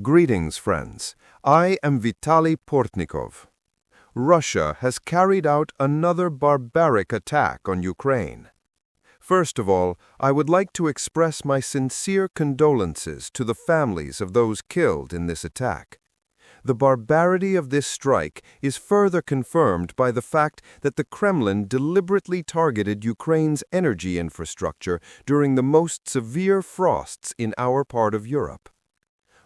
Greetings, friends. I am Vitaly Portnikov. Russia has carried out another barbaric attack on Ukraine. First of all, I would like to express my sincere condolences to the families of those killed in this attack. The barbarity of this strike is further confirmed by the fact that the Kremlin deliberately targeted Ukraine's energy infrastructure during the most severe frosts in our part of Europe.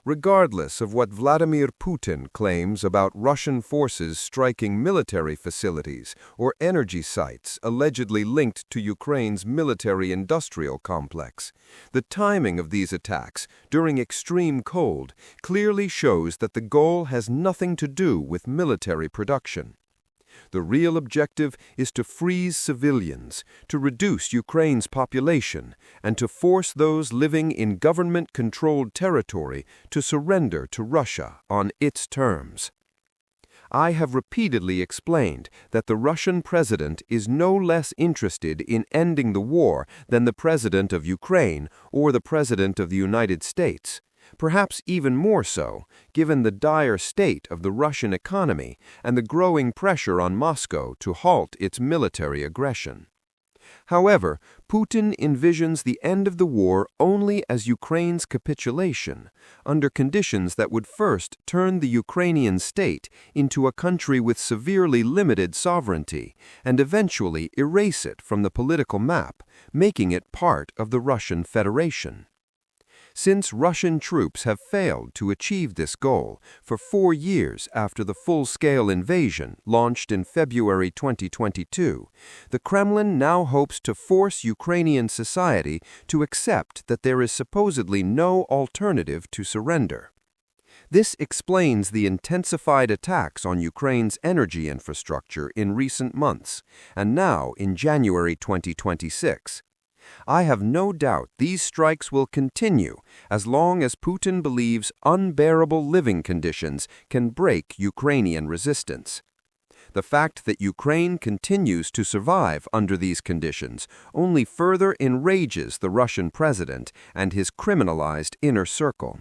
Regardless of what Vladimir Putin claims about Russian forces striking military facilities or energy sites allegedly linked to Ukraine's military-industrial complex, the timing of these attacks during extreme cold clearly shows that the goal has nothing to do with military production. The real objective is to freeze civilians, to reduce Ukraine's population, and to force those living in government-controlled territory to surrender to Russia on its terms. I have repeatedly explained that the Russian president is no less interested in ending the war than the president of Ukraine or the president of the United States. Perhaps even more so, given the dire state of the Russian economy and the growing pressure on Moscow to halt its military aggression. However, Putin envisions the end of the war only as Ukraine's capitulation, under conditions that would first turn the Ukrainian state into a country with severely limited sovereignty and eventually erase it from the political map, making it part of the Russian Federation. Since Russian troops have failed to achieve this goal for 4 years after the full-scale invasion launched in February 2022, the Kremlin now hopes to force Ukrainian society to accept that there is supposedly no alternative to surrender. This explains the intensified attacks on Ukraine's energy infrastructure in recent months, and now in January 2026. I have no doubt these strikes will continue as long as Putin believes unbearable living conditions can break Ukrainian resistance. The fact that Ukraine continues to survive under these conditions only further enrages the Russian president and his criminalized inner circle.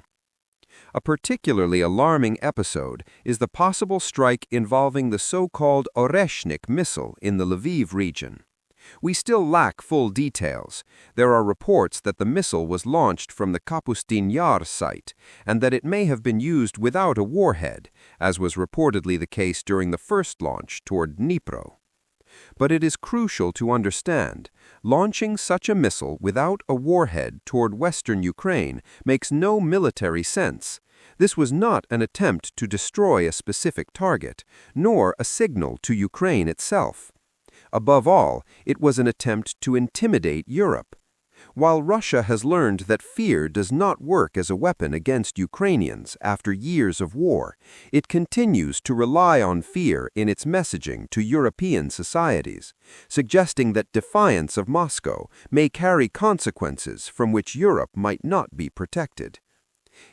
A particularly alarming episode is the possible strike involving the so-called Oreshnik missile in the Lviv region. We still lack full details. There are reports that the missile was launched from the Kapustin Yar site and that it may have been used without a warhead, as was reportedly the case during the first launch toward Dnipro. But it is crucial to understand, launching such a missile without a warhead toward western Ukraine makes no military sense. This was not an attempt to destroy a specific target, nor a signal to Ukraine itself. Above all, it was an attempt to intimidate Europe. While Russia has learned that fear does not work as a weapon against Ukrainians after years of war, it continues to rely on fear in its messaging to European societies, suggesting that defiance of Moscow may carry consequences from which Europe might not be protected.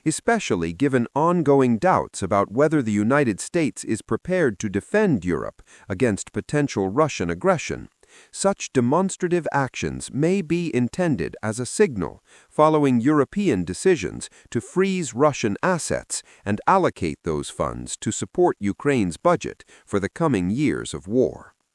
Especially given ongoing doubts about whether the United States is prepared to defend Europe against potential Russian aggression, such demonstrative actions may be intended as a signal following European decisions to freeze Russian assets and allocate those funds to support Ukraine's budget for the coming years of war.